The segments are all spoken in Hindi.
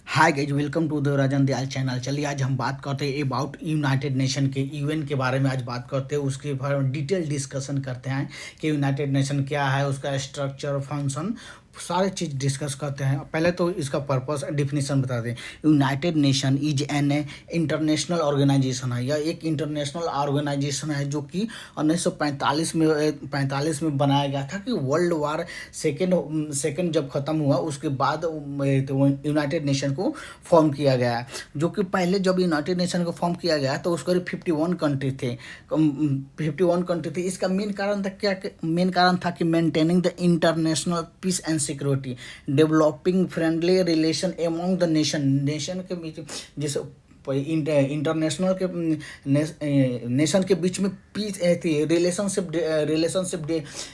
Hi guys, welcome to the Rajan Dayal channel. चलिए आज हम बात करते हैं अबाउट यूनाइटेड नेशन के यूएन के बारे में। आज बात करते हैं उसके बारे में, डिटेल डिस्कशन करते हैं कि यूनाइटेड नेशन क्या है, उसका स्ट्रक्चर, फंक्शन, सारे चीज़ डिस्कस करते हैं। पहले तो इसका पर्पस डिफिनीशन बता दें। United Nation is an international organisation है। यह एक इंटरनेशनल ऑर्गेनाइजेशन है जो कि 1945 में बनाया गया था कि वर्ल्ड वार सेकेंड जब ख़त्म हुआ उसके बाद यूनाइटेड नेशन को फॉर्म किया गया। जो कि पहले जब यूनाइटेड नेशन को फॉर्म किया गया तो उसके 51 कंट्री थे। 51 कंट्री थे। इसका मेन कारण था क्या? मेन कारण था कि maintaining the international peace and security, developing friendly relation among the nation के बीच, जैसे इंटरनेशनल के नेशन के बीच में पीस थी, रिलेशनशिप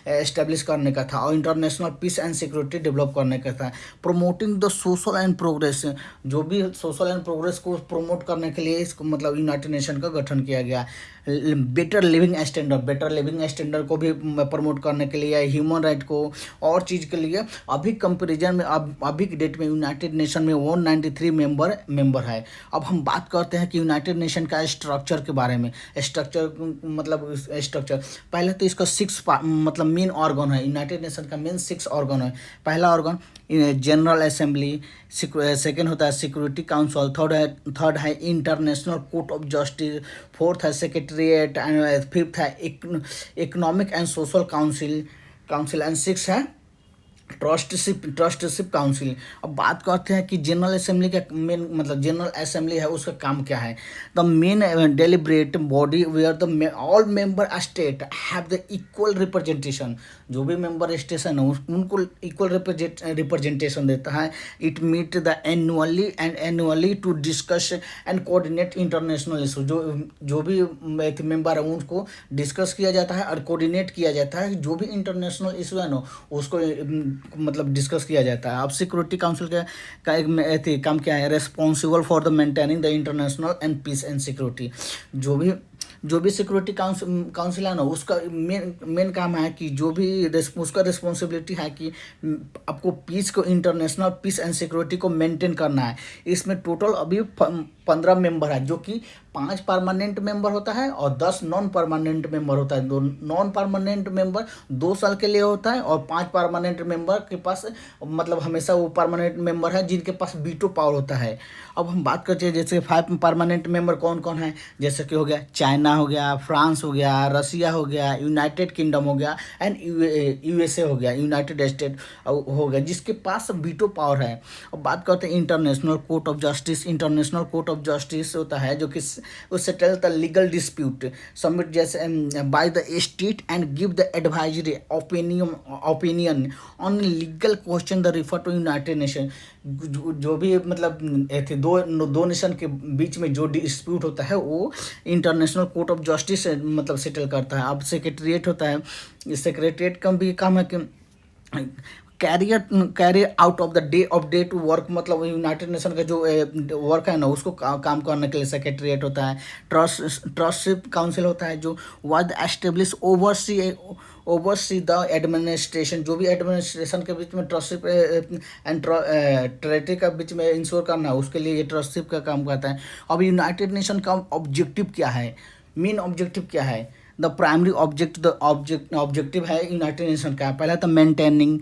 एस्टेब्लिश करने का था और international peace and security develop करने का था। Promoting the social and progress, जो भी सोशल एंड प्रोग्रेस को प्रमोट करने के लिए इसको मतलब यूनाइटेड नेशन का गठन किया गया। बेटर लिविंग स्टैंडर्ड को भी प्रमोट करने के लिए, ह्यूमन राइट को और चीज़ के लिए। अभी कंपेरिजन में अभी की डेट में यूनाइटेड नेशन में 193 मेंबर है। अब हम बात करते हैं कि यूनाइटेड नेशन का स्ट्रक्चर के बारे में। स्ट्रक्चर पहले तो इसका 6 मतलब मेन ऑर्गन है। यूनाइटेड नेशन का मेन 6 ऑर्गन है। पहला ऑर्गन जनरल असेंबली, सेकेंड होता है सिक्योरिटी काउंसिल, थर्ड है international court of justice, fourth है सेक्रेटरीट, एंड फिफ्थ है economic and social council and six है ट्रस्टशिप काउंसिल। अब बात करते हैं कि जनरल असेंबली का मेन मतलब जनरल असेंबली है उसका काम क्या है। The main deliberate body where the all member state have the equal representation. जो भी मेंबर स्टेशन है उनको इक्वल रिप्रेजेंटेशन देता है। It meet the annually to discuss and coordinate international issue. जो भी मेंबर है उनको डिस्कस किया जाता है और कोऑर्डिनेट किया जाता है। जो भी इंटरनेशनल इशू है ना उसको मतलब डिस्कस किया जाता है। अब सिक्योरिटी काउंसिल का एक काम क्या है? Responsible for the maintaining the international and peace and security. जो भी सिक्योरिटी काउंसिल है ना उसका मेन काम है कि जो भी उसका रिस्पॉन्सिबिलिटी है कि आपको पीस को, इंटरनेशनल पीस एंड सिक्योरिटी को मेंटेन करना है। इसमें टोटल अभी 15 मेंबर है, जो कि 5 परमानेंट मेंबर होता है और 10 नॉन परमानेंट मेंबर होता है। दो नॉन परमानेंट मेंबर 2 साल के लिए होता है और 5 परमानेंट मेंबर के पास मतलब हमेशा वो परमानेंट मेंबर है जिनके पास वीटो पावर होता है। अब हम बात करते हैं जैसे 5 परमानेंट मेंबर कौन कौन है। जैसे कि हो गया चाइना हो गया, फ्रांस हो गया, रसिया हो गया, यूनाइटेड किंगडम हो गया एंड यूएसए हो गया, यूनाइटेड स्टेट हो गया, जिसके पास वीटो पावर है। अब बात करते हैं international court of justice. International court of justice होता है जो कि वो settle the legal dispute submit जैसे by the state and give the advisory opinion on legal question the refer to United Nation. जो भी मतलब थे दो नेशन के बीच में जो डिस्प्यूट होता है वो इंटरनेशनल कोर्ट ऑफ जस्टिस मतलब सेटल करता है। अब सेक्रेटरीट होता है। सेक्रेटरीट का भी काम है कि carry out of the day to work, मतलब यूनाइटेड नेशन का जो वर्क है ना उसको काम करने के लिए सेक्रेटरीट होता है। ट्रस्टशिप काउंसिल होता है जो was establish oversee the administration. जो भी एडमिनिस्ट्रेशन के बीच में ट्रस्टशिप एंड ट्रेटरी का बीच में इंश्योर करना है उसके लिए ये ट्रस्टशिप का काम करता है। अब यूनाइटेड नेशन का ऑब्जेक्टिव क्या है, मेन ऑब्जेक्टिव क्या है? द प्राइमरी ऑब्जेक्टिव है यूनाइटेड नेशन का। पहला तो maintaining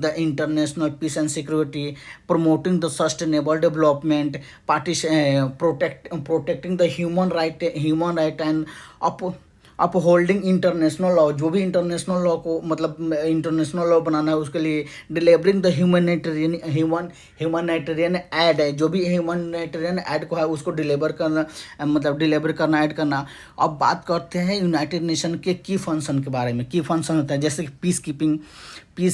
the international peace and security, promoting the sustainable development, protecting the human right and upholding international law. जो भी इंटरनेशनल लॉ को मतलब इंटरनेशनल लॉ बनाना है उसके लिए डिलीवरिंग द ह्यूमैनिटेरियन एड है। जो भी ह्यूमैनिटेरियन एड को है उसको डिलीवर करना ऐड करना। अब बात करते हैं यूनाइटेड नेशन के की फंक्शन के बारे में। की फंक्शन होता है जैसे कि पीस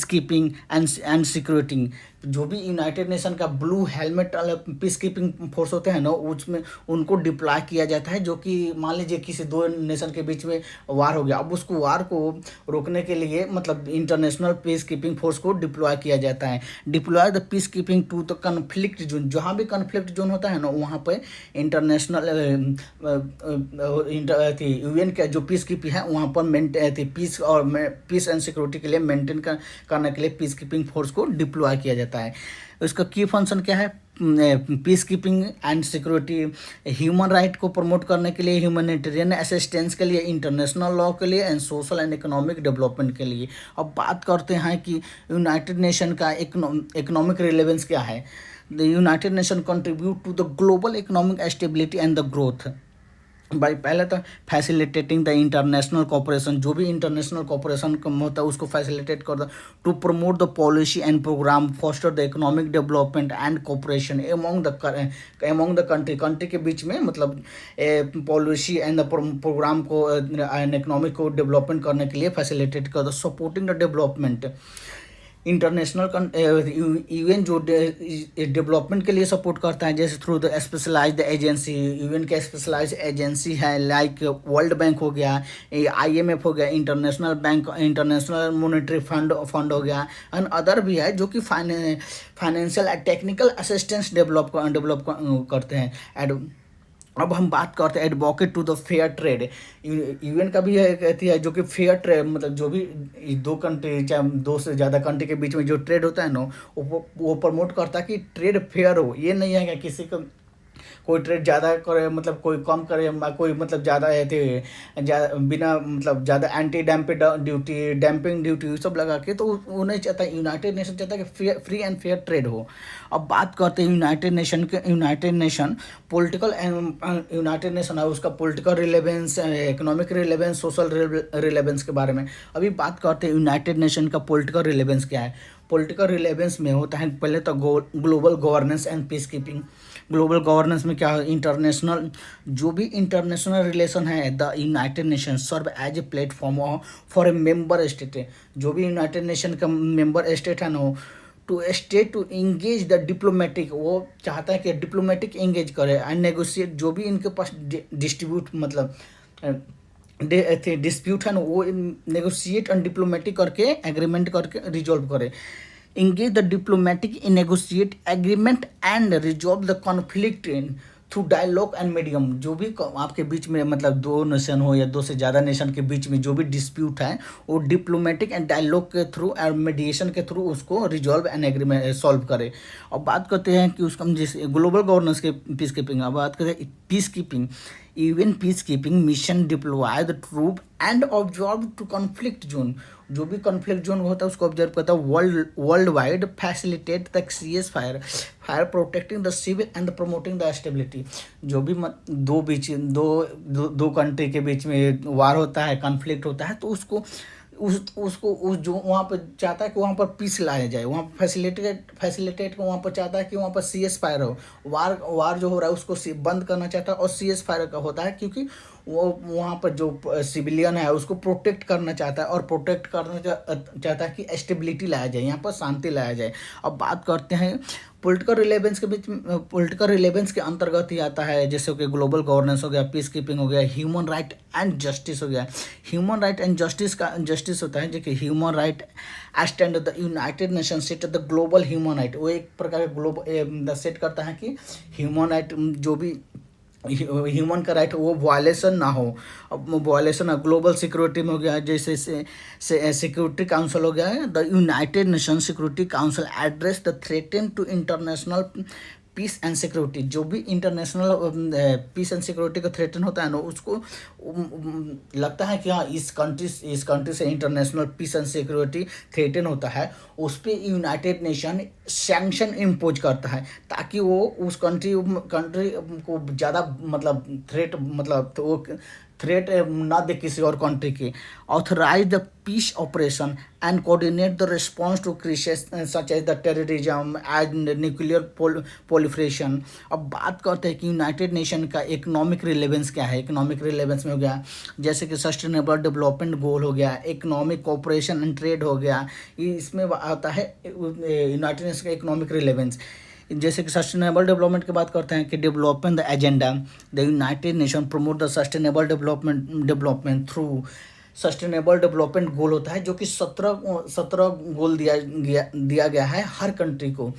कीपिंग एंड सिक्योरिटी। जो भी यूनाइटेड नेशन का ब्लू हेलमेट वाले पीस कीपिंग फोर्स होते हैं ना उसमें उनको डिप्लॉय किया जाता है। जो कि मान लीजिए किसी 2 नेशन के बीच में वार हो गया, अब उसको वार को रोकने के लिए मतलब इंटरनेशनल पीस कीपिंग फोर्स को डिप्लॉय किया जाता है। Deploy the peace keeping to the conflict zone. जहाँ भी कन्फ्लिक्ट जोन होता है ना वहाँ पर इंटरनेशनल यूएन का जो पीस कीपिंग है वहाँ पर पीस एंड सिक्योरिटी के लिए मेंटेन करने के लिए पीस कीपिंग फोर्स को डिप्लॉय किया जाता है। इसका की फंक्शन क्या है? Peace keeping and security, human right को प्रमोट करने के लिए, ह्यूमैनिटेरियन असिस्टेंस के लिए, इंटरनेशनल लॉ के लिए and social and economic development के लिए। अब बात करते हैं कि यूनाइटेड नेशन का इकोनॉमिक रिलेवेंस क्या है। The united nation contribute to the global economic stability and the growth भाई। पहले तो फैसिलिटेटिंग द इंटरनेशनल कॉपरेशन, जो भी इंटरनेशनल कॉपरेशन होता है उसको फैसिलिटेट करता है। To promote the policy and programme, foster the economic development and cooperation among the country के बीच में, मतलब पॉलिसी एंड द प्रोग्राम को एंड इकोनॉमिक को डेवलपमेंट करने के लिए फैसिलिटेट करता है। Supporting the development, international UN जो डेवलपमेंट के लिए सपोर्ट करता है, जैसे through the specialised agency, UN के स्पेशलाइज्ड एजेंसी है, लाइक वर्ल्ड बैंक हो गया, आईएमएफ हो गया, international bank, international monetary fund हो गया, एंड अदर भी है जो कि फाइनेंशियल टेक्निकल असिस्टेंस डेवलप करते हैं। अब हम बात करते हैं advocate to the fair trade. UN का भी है, कहती है जो कि फेयर ट्रेड, मतलब जो भी दो कंट्री चाहे दो से ज़्यादा कंट्री के बीच में जो ट्रेड होता है ना, वो प्रमोट करता है कि ट्रेड फेयर हो। ये नहीं है कि किसी को कोई ट्रेड ज़्यादा करे, मतलब कोई कम करे, कोई मतलब ज़्यादा बिना मतलब ज़्यादा एंटी डैम्पिंग ड्यूटी सब लगा के, तो वो नहीं चाहता। यूनाइटेड नेशन चाहता है कि फ्री एंड फेयर ट्रेड हो। अब बात करते हैं United nation political, united nation है उसका political relevance, economic relevance, social relevance के बारे में अभी बात करते हैं। यूनाइटेड नेशन का पॉलिटिकल रिलेवेंस क्या है? पॉलिटिकल रिलेवेंस में होता है पहले तो global governance and peace keeping. Global governance में क्या है? इंटरनेशनल, जो भी इंटरनेशनल रिलेशन है, the united nation serve as a platform for a member state. जो भी यूनाइटेड नेशन का मेंबर स्टेट है ना, टू इंगेज द डिप्लोमेटिक, वो चाहता है कि डिप्लोमेटिक इंगेज करे एंड नेगोशिएट, जो भी इनके पास डिस्ट्रीब्यूट मतलब डिस्प्यूट है ना, वो नेगोशिएट एंड डिप्लोमेटिक करके एग्रीमेंट करके रिजॉल्व करे। engage the diplomatic in negotiate agreement and resolve the conflict in through dialogue and medium. जो भी आपके बीच में मतलब दो नेशन हो या दो से ज़्यादा नेशन के बीच में जो भी डिस्प्यूट है, वो डिप्लोमेटिक एंड डायलॉग के थ्रू और मीडिएशन के थ्रू उसको रिजॉल्व एंड एग्रीमेंट सॉल्व करे। अब बात करते हैं कि उसका जिस ग्लोबल गवर्नेंस के पीस कीपिंग, अब बात करते हैं peace keeping. Even peace keeping mission deploy the troop and observe to conflict zone. जो भी कॉन्फ्लिक्ट जोन होता है उसको ऑब्जर्व करता है। World wide facilitate the cease fire protecting the civil and promoting the stability. जो भी दो कंट्री के बीच में वार होता है, कॉन्फ्लिक्ट होता है, तो उसको जो वहाँ पर चाहता है कि वहाँ पर पीस लाया जाए, वहाँ पर फैसिलिटेट को वहाँ पर चाहता है कि वहाँ पर सीएस फायर हो। वार जो हो रहा है उसको बंद करना चाहता है, और सीएस फायर का होता है क्योंकि वो वहाँ पर जो सिविलियन है उसको प्रोटेक्ट करना चाहता है, और प्रोटेक्ट करना चाहता है कि स्टेबिलिटी लाया जाए, यहाँ पर शांति लाया जाए। अब बात करते हैं पॉलिटिकल रिलेवेंस के अंतर्गत ही आता है, जैसे कि ग्लोबल गवर्नेंस हो गया, पीस कीपिंग हो गया, ह्यूमन राइट एंड जस्टिस हो गया। ह्यूमन राइट एंड जस्टिस होता है जो कि human right stand the united nation set the global human right. वो एक प्रकार ग्लोबल सेट करता है कि ह्यूमन राइट, जो भी ह्यूमन का राइट वो वायलेशन ना हो। अब वायलेशन ग्लोबल सिक्योरिटी में हो गया, जैसे सिक्योरिटी काउंसिल हो गया है, the united nation security council address the threaten to international peace and security. जो भी इंटरनेशनल पीस एंड सिक्योरिटी का थ्रेटन होता है ना, उसको लगता है कि हाँ इस कंट्री से international peace and security threaten होता है, उस पर यूनाइटेड नेशन सैंक्शन इम्पोज करता है, ताकि वो उस कंट्री को ज़्यादा मतलब थ्रेट ना दे किसी और कंट्री की। Authorise the peace operation and coordinate the response to crisis such as the terrorism and nuclear proliferation. अब बात करते हैं कि यूनाइटेड नेशन का इकोनॉमिक रिलेवेंस क्या है। इकोनॉमिक रिलेवेंस में हो गया जैसे कि सस्टेनेबल डेवलपमेंट गोल हो गया, इकोनॉमिक कोऑपरेशन एंड ट्रेड हो गया, इसमें आता है यूनाइटेड नेशन का इकोनॉमिक रिलेवेंस। जैसे कि सस्टेनेबल डेवलपमेंट की बात करते हैं कि development the agenda, the united nation promote the sustainable development through sustainable development goal होता है, जो कि 17 गोल दिया गया है हर कंट्री को।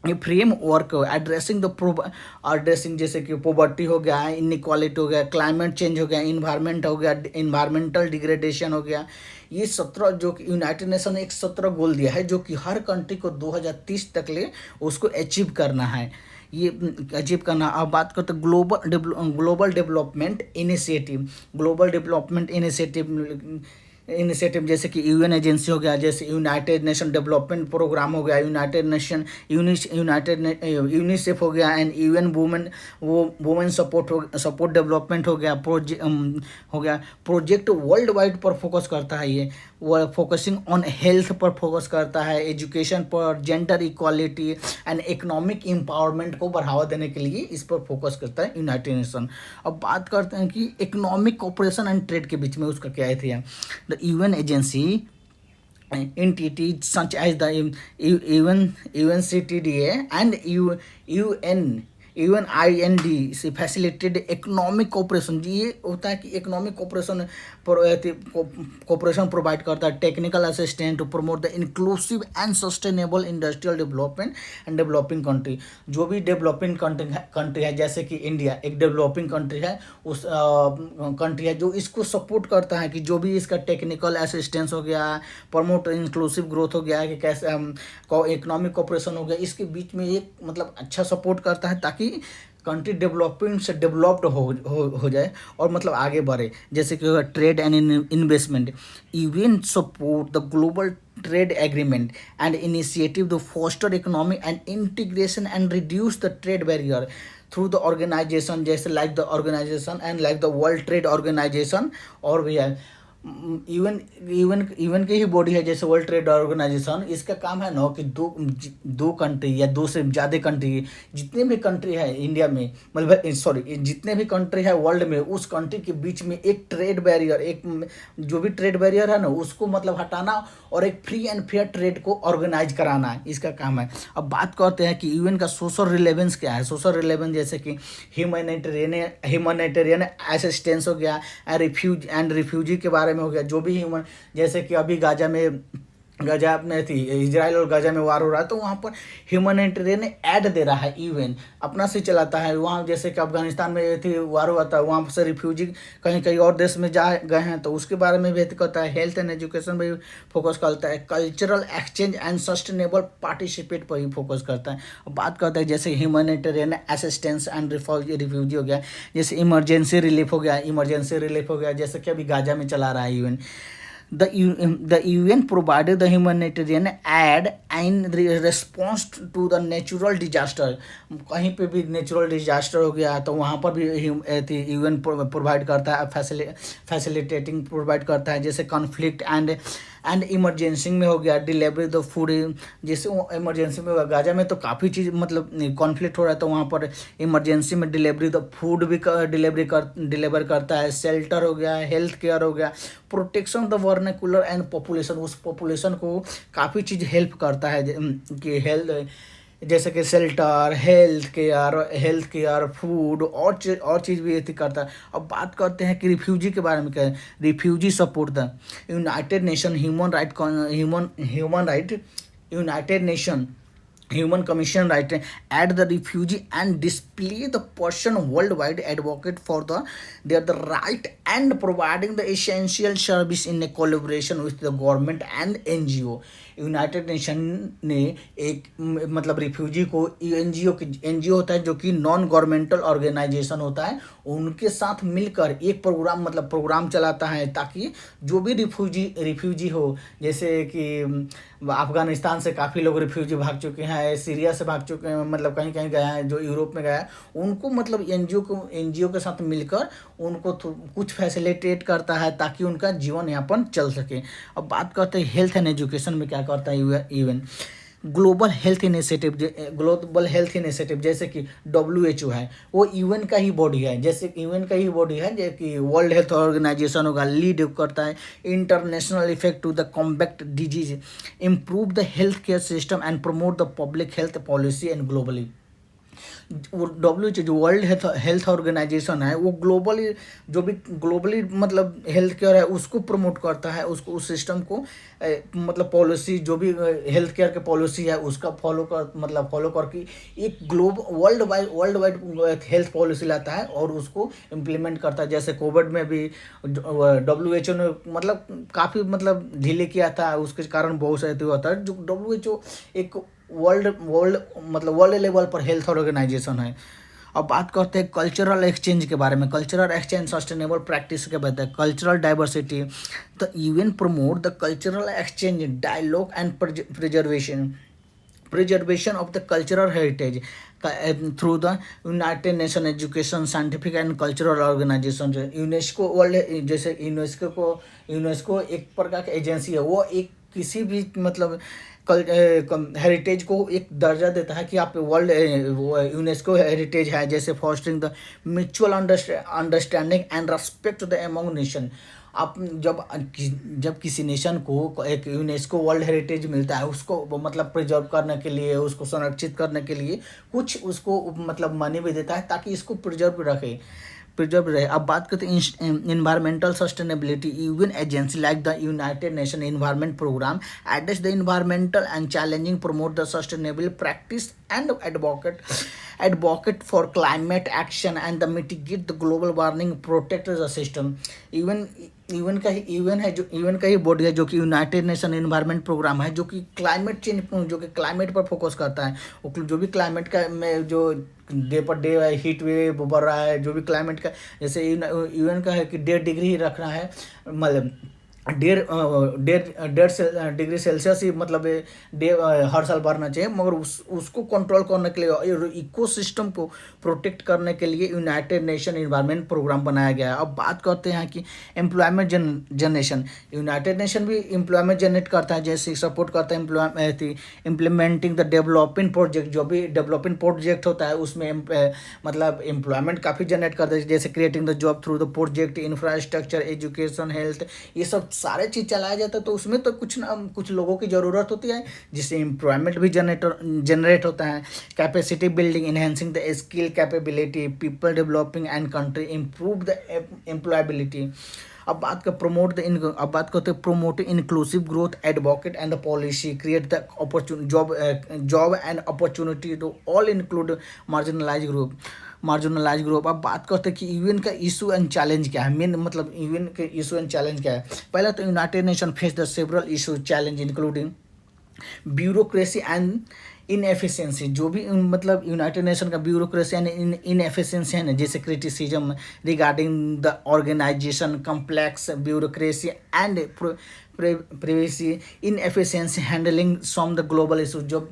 ये फ्रेमवर्क एड्रेसिंग एड्रेसिंग जैसे कि पॉवर्टी हो गया, इनइक्वालिटी हो गया, क्लाइमेट चेंज हो गया, इन्वायरमेंट हो गया, इन्वायरमेंटल डिग्रेडेशन हो गया। ये 17 जो कि यूनाइटेड नेशन ने एक 17 गोल दिया है जो कि हर कंट्री को 2030 तक ले उसको अचीव करना है। ये अचीव करना। अब बात करते हैं global development initiative. Global development initiative जैसे कि यूएन एजेंसी हो गया, जैसे यूनाइटेड नेशन डेवलपमेंट प्रोग्राम हो गया, यूनाइटेड नेशन यूनिसेफ हो गया, and UN women support development हो गया, प्रोजेक्ट वर्ल्ड वाइड पर फोकस करता है। ये वो फोकसिंग ऑन हेल्थ पर फोकस करता है, एजुकेशन पर, gender equality and economic empowerment को बढ़ावा देने के लिए इस पर फोकस करता है यूनाइटेड नेशन। अब बात करते हैं कि इकोनॉमिक कोऑपरेशन एंड ट्रेड के बीच में उसका क्या है। The UN agency entities such as the UNCTDA and UNIND से फैसिलिटेटेड इकोनॉमिक कोऑपरेशन। ये होता है कि इकोनॉमिक कोऑपरेशन प्रोवाइड करता है, technical assistant to promote the inclusive and sustainable industrial development and developing country. जो भी डेवलपिंग कंट्री है, जैसे कि इंडिया एक डेवलपिंग कंट्री है, उस कंट्री है जो इसको सपोर्ट करता है कि जो भी इसका टेक्निकल असिस्टेंस हो गया, प्रमोट इंक्लूसिव ग्रोथ हो गया, कि कैसे इकोनॉमिक कोऑपरेशन हो गया, इसके बीच में एक मतलब अच्छा सपोर्ट करता है ताकि कंट्री डेवलपिंग से डेवलप्ड हो जाए और मतलब आगे बढ़े। जैसे कि trade and investment, even support the global trade agreement and initiative the foster economic and integration and reduce the trade barrier through the organisation, जैसे like the organisation and like the World Trade Organisation. और भी है इवन इवन की ही बॉडी है जैसे वर्ल्ड ट्रेड ऑर्गेनाइजेशन। इसका काम है ना कि दो कंट्री या दो से ज़्यादा कंट्री, जितने भी कंट्री है इंडिया में, मतलब सॉरी जितने भी कंट्री है वर्ल्ड में, उस कंट्री के बीच में एक ट्रेड बैरियर, एक जो भी ट्रेड बैरियर है ना उसको मतलब हटाना और एक फ्री एंड फेयर ट्रेड को ऑर्गेनाइज कराना है, इसका काम है। अब बात करते हैं कि यूएन का सोशल रिलेवेंस क्या है। सोशल रिलेवेंस जैसे कि ह्यूमैनिटेरियन असिस्टेंस हो गया, रिफ्यूजी के बारे में हो गया, जो भी ह्यूमन, जैसे कि अभी गाजा में थी, इजराइल और गाजा में वार हो रहा है, तो वहाँ पर ह्यूमैनिटेरियन ऐड दे रहा है, यूएन अपना से चलाता है। वहाँ जैसे कि अफगानिस्तान में थी वार हुआ था, वहाँ से रिफ्यूजी कहीं कहीं और देश में जा गए हैं तो उसके बारे में भी करता है। हेल्थ एंड एजुकेशन में भी फोकस करता है। Cultural exchange and sustainable participate पर ही फोकस करता है। बात करता है जैसे ह्यूमैनिटेरियन असिस्टेंस एंड रिफ्यूजी हो गया, जैसे इमरजेंसी रिलीफ हो गया, जैसे कि अभी गाजा में चला रहा है UN. The UN provided the humanitarian aid in response to the natural disaster। कहीं पे भी नेचुरल डिजास्टर हो गया तो वहाँ पर भी यूएन प्रोवाइड करता है, फैसिलिटेटिंग प्रोवाइड करता है। जैसे कॉन्फ्लिक्ट एंड इमरजेंसी में हो गया, डिलीवरी द फूड, जैसे इमरजेंसी में गाजा में तो काफ़ी चीज़ मतलब कॉन्फ्लिक्ट हो रहा है तो वहाँ पर इमरजेंसी में डिलीवरी द फूड भी डिलीवर करता है। शेल्टर हो गया, हेल्थ केयर हो गया, protection the vernacular and population, उस पॉपुलेशन को काफ़ी चीज़ हेल्प करता है कि हेल्थ, जैसे कि शेल्टर, हेल्थ केयर, फूड और चीज़ भी ये करता है। अब बात करते हैं कि रिफ्यूजी के बारे में क्या है। Refugee support the united nation United nation Human Commission right at the refugee and display the person worldwide advocate for their the right and providing the essential service in a collaboration with the government and NGO। United nation ने एक मतलब रिफ्यूजी को एनजीओ होता है जो कि नॉन गवर्नमेंटल ऑर्गेनाइजेशन होता है, उनके साथ मिलकर एक प्रोग्राम चलाता है ताकि जो भी रिफ्यूजी हो, जैसे कि अफगानिस्तान से काफ़ी लोग रिफ्यूजी भाग चुके हैं, सीरिया से भाग चुके हैं, मतलब कहीं कहीं गए हैं, जो यूरोप में गया है, उनको मतलब एनजीओ के साथ मिलकर उनको कुछ फैसिलिटेट करता है ताकि उनका जीवन यापन चल सके। अब बात करते हैं हेल्थ एंड एजुकेशन में क्या करता है यूएन। ग्लोबल हेल्थ इनिशिएटिव जैसे कि WHO है, वो यूएन का ही बॉडी है, जैसे कि वर्ल्ड हेल्थ ऑर्गेनाइजेशन होगा, लीड करता है international effect to the combat disease, improve the health care system and promote the public health policy and globally. वो WHO जो वर्ल्ड हेल्थ ऑर्गेनाइजेशन है, वो ग्लोबली जो भी ग्लोबली मतलब हेल्थ केयर है उसको प्रमोट करता है, उसको उस सिस्टम को मतलब पॉलिसी जो भी हेल्थ केयर के पॉलिसी है उसका फॉलो करके एक वर्ल्ड वाइड हेल्थ पॉलिसी लाता है और उसको इम्प्लीमेंट करता है। जैसे कोविड में भी WHO ने मतलब काफ़ी मतलब ढीले किया था, उसके कारण बहुत सारे हुआ था। जो WHO एक वर्ल्ड लेवल पर हेल्थ ऑर्गेनाइजेशन है। अब बात करते हैं कल्चरल एक्सचेंज के बारे में। कल्चरल एक्सचेंज सस्टेनेबल प्रैक्टिस के बाद है कल्चरल डाइवर्सिटी। तो even promote the cultural exchange, dialogue and preservation of the cultural heritage through the united nation education scientific and cultural organisation. जो यूनेस्को वर्ल्ड, जैसे यूनेस्को एक प्रकार की एजेंसी है, वो एक किसी भी मतलब हेरिटेज को एक दर्जा देता है कि आप वर्ल्ड यूनेस्को हेरिटेज है। जैसे fostering the mutual understanding and respect the among nation. आप जब किसी नेशन को एक यूनेस्को वर्ल्ड हेरिटेज मिलता है, उसको मतलब प्रिजर्व करने के लिए, उसको संरक्षित करने के लिए कुछ उसको मतलब मनी भी देता है ताकि इसको प्रिजर्व रहे। अब बात करते हैं environmental sustainability. UN agency like the united nation environment programme address the environmental and challenging, promote the sustainable practice and advocate for climate action and the mitigate the global warming, protect the system। UN का ही बॉडी है जो कि यूनाइटेड नेशन एनवायरनमेंट प्रोग्राम है, जो कि क्लाइमेट चेंज, जो कि क्लाइमेट पर फोकस करता है। वो जो भी क्लाइमेट का में जो day per day heat wave बढ़ रहा है, जो भी क्लाइमेट का, जैसे यूएन का है कि 1.5 डिग्री ही रखना है, मतलब 1.5 डिग्री सेल्सियस ही मतलब हर साल बढ़ना चाहिए। मगर उसको कंट्रोल करने के लिए और इकोसिस्टम को प्रोटेक्ट करने के लिए यूनाइटेड नेशन एनवायरनमेंट प्रोग्राम बनाया गया है। अब बात करते हैं कि एम्प्लॉयमेंट जनरेशन। यूनाइटेड नेशन भी एम्प्लॉयमेंट जनरेट करता है, जैसे सपोर्ट करता है इम्प्लीमेंटिंग द डेवलपिंग प्रोजेक्ट। जो भी डेवलपिंग प्रोजेक्ट होता है उसमें मतलब एम्प्लॉयमेंट काफ़ी जनरेट करता है, जैसे creating the job through the project, infrastructure, education, health, ये सब सारे चीज़ चलाया जाता है। तो उसमें तो कुछ लोगों की ज़रूरत होती है जिससे एम्प्लॉयमेंट भी जनरेट होता है। Capacity building, enhancing the skill capability, people developing and country, improve the employability. अब बात करते हैं promote inclusive growth, advocate and the policy, create the job and opportunity to all include marginalise group. अब बात करते हैं कि यूएन का इशू एंड चैलेंज क्या है। मेन मतलब यूएन के इशू एंड चैलेंज क्या है। पहला तो united nation face the several issue challenge including bureaucracy and inefficiency. जो भी मतलब यूनाइटेड नेशन का ब्यूरोक्रेसी एंड इनएफिशिएंसी है ना, जैसे criticism regarding the organisation, complex bureaucracy and privacy, inefficiency handling some the global issue. जो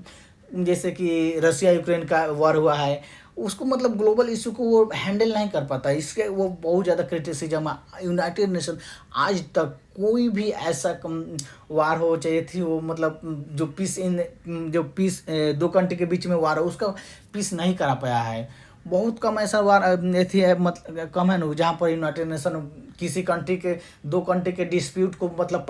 जैसे कि रसिया यूक्रेन का वॉर हुआ है, उसको मतलब ग्लोबल इशू को वो हैंडल नहीं कर पाता, इसके वो बहुत ज़्यादा क्रिटिसिज्म है। यूनाइटेड नेशन आज तक कोई भी ऐसा वार हो चाहिए थी वो मतलब जो पीस 2 कंट्री के बीच में वार हो उसका पीस नहीं करा पाया है। बहुत कम ऐसा वार थी है मतलब कम है ना जहाँ पर यूनाइटेड नेशन किसी कंट्री के 2 कंट्री के डिस्प्यूट को मतलब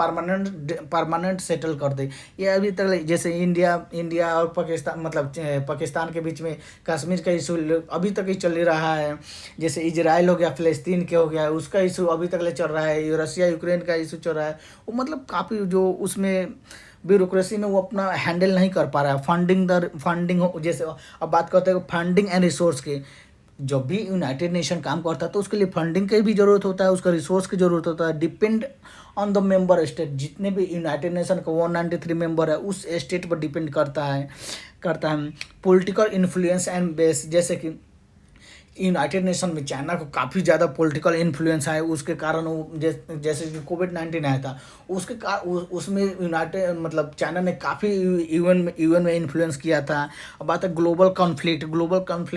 परमानेंट सेटल कर दे। ये अभी तक जैसे इंडिया और पाकिस्तान मतलब पाकिस्तान के बीच में कश्मीर का इशू अभी तक ही चल रहा है। जैसे इजराइल हो गया, फ़लस्तीन के हो गया, उसका इशू अभी तक चल रहा है। रसिया यूक्रेन का इशू चल रहा है। वो मतलब काफ़ी जो उसमें ब्यूरोक्रेसी में वो अपना हैंडल नहीं कर पा रहा है। फंडिंग जैसे अब बात करते हैं फंडिंग एंड रिसोर्स की। जब भी यूनाइटेड नेशन काम करता है तो उसके लिए फंडिंग की भी ज़रूरत होता है, उसका रिसोर्स की ज़रूरत होता है। Depend on the member state, जितने भी यूनाइटेड नेशन का 193 मेंबर है उस स्टेट पर डिपेंड करता है। पॉलिटिकल इन्फ्लुएंस एंड बेस, जैसे कि यूनाइटेड नेशन में चाइना को काफ़ी ज़्यादा पॉलिटिकल इन्फ्लुएंस है। उसके कारण वो जैसे कि कोविड-19 आया था उसमें यूनाइटेड मतलब चाइना ने काफ़ी यूएन में इन्फ्लुएंस किया था। अब बात है ग्लोबल कॉन्फ्लिक्ट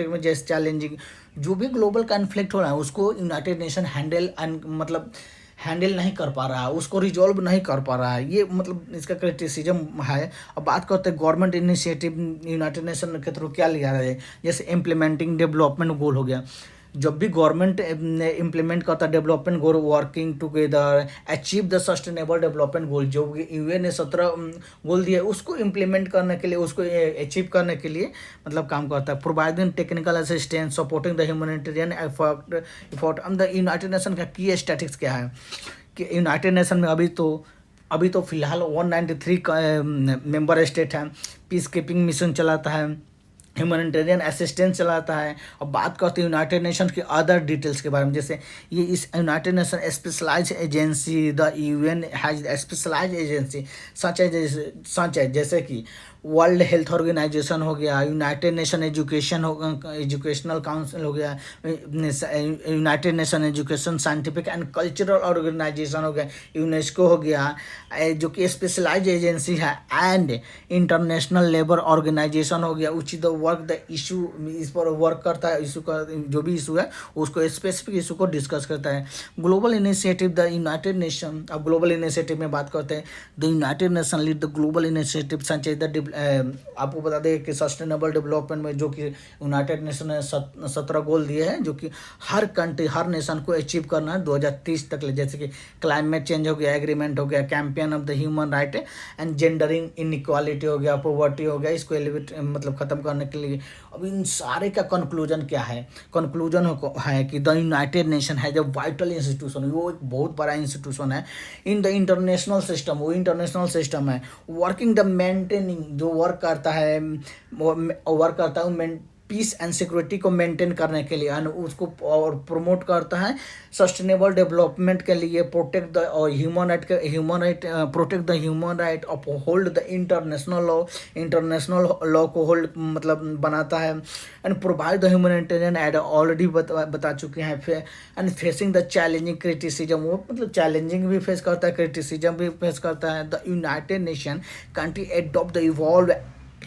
में जैसे चैलेंजिंग जो भी ग्लोबल कॉन्फ्लिक्ट हो रहा है उसको यूनाइटेड नेशन हैंडल नहीं कर पा रहा है, उसको रिजॉल्व नहीं कर पा रहा है। ये मतलब इसका क्रिटिसिज्म है। अब बात करते हैं गवर्नमेंट इनिशिएटिव यूनाइटेड नेशन के थ्रू क्या लिया है, जैसे इम्प्लीमेंटिंग डेवलपमेंट गोल हो गया। जब भी गवर्नमेंट इम्प्लीमेंट करता है development goal, working together achieve the sustainable development goal, जो यूएन ने 17 गोल दिया उसको इम्प्लीमेंट करने के लिए, उसको अचीव करने के लिए मतलब काम करता है। Providing technical assistance, supporting the humanitarian effort the united nation का की स्टैटिक्स क्या है कि यूनाइटेड नेशन में अभी तो फिलहाल 193 मेंबर स्टेट हैं, पीस कीपिंग मिशन चलाता है, ह्यूमैनिटेरियन असिस्टेंस चलाता है। और बात करते हैं यूनाइटेड नेशन की अदर डिटेल्स के बारे में, जैसे ये इस United Nation specialise agency, the UN has specialise agency such है जैसे कि वर्ल्ड हेल्थ ऑर्गेनाइजेशन हो गया, यूनाइटेड नेशन एजुकेशनल काउंसिल हो गया, united nation education scientific and cultural organisation हो गया, यूनेस्को हो गया जो कि स्पेशलाइज एजेंसी है, एंड इंटरनेशनल लेबर ऑर्गेनाइजेशन हो गया which the work the issue, इस पर वर्क करता है, इशू का जो भी इशू है उसको स्पेसिफिक इशू को डिस्कस करता है। Global initiative the united nation, अब ग्लोबल इनिशिएटिव में बात करते हैं, the united nation lead the global initiative such as the आपको बता दें कि सस्टेनेबल डेवलपमेंट में जो कि यूनाइटेड नेशन ने 17 गोल दिए हैं जो कि हर कंट्री हर नेशन को अचीव करना है 2030 तक ले, जैसे कि क्लाइमेट चेंज हो गया, एग्रीमेंट हो गया, campaign of the human right and gendering inequality हो गया, पॉवर्टी हो गया, इसको एलिवेट मतलब खत्म करने के लिए। अब इन सारे का कंक्लूजन क्या है? कंक्लूजन है कि the united nation has a vital institution, वो एक बहुत बड़ा इंस्टीट्यूशन है इन द इंटरनेशनल सिस्टम, वो इंटरनेशनल सिस्टम है वर्किंग द मेंटेनिंग, जो वर्क करता है पीस एंड सिक्योरिटी को मेंटेन करने के लिए, एंड उसको और प्रमोट करता है सस्टेनेबल डेवलपमेंट के लिए, protect the human right protect the human right, hold the international law को होल्ड मतलब बनाता है, and provide the humanitarian add already बता चुके हैं, and facing the challenging criticism, वो मतलब चैलेंजिंग भी फेस करता है, क्रिटिसिज्म भी फेस करता है। The united nation country adopt the evolve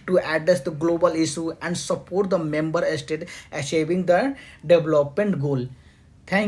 to address the global issue and support the member state achieving the development goal।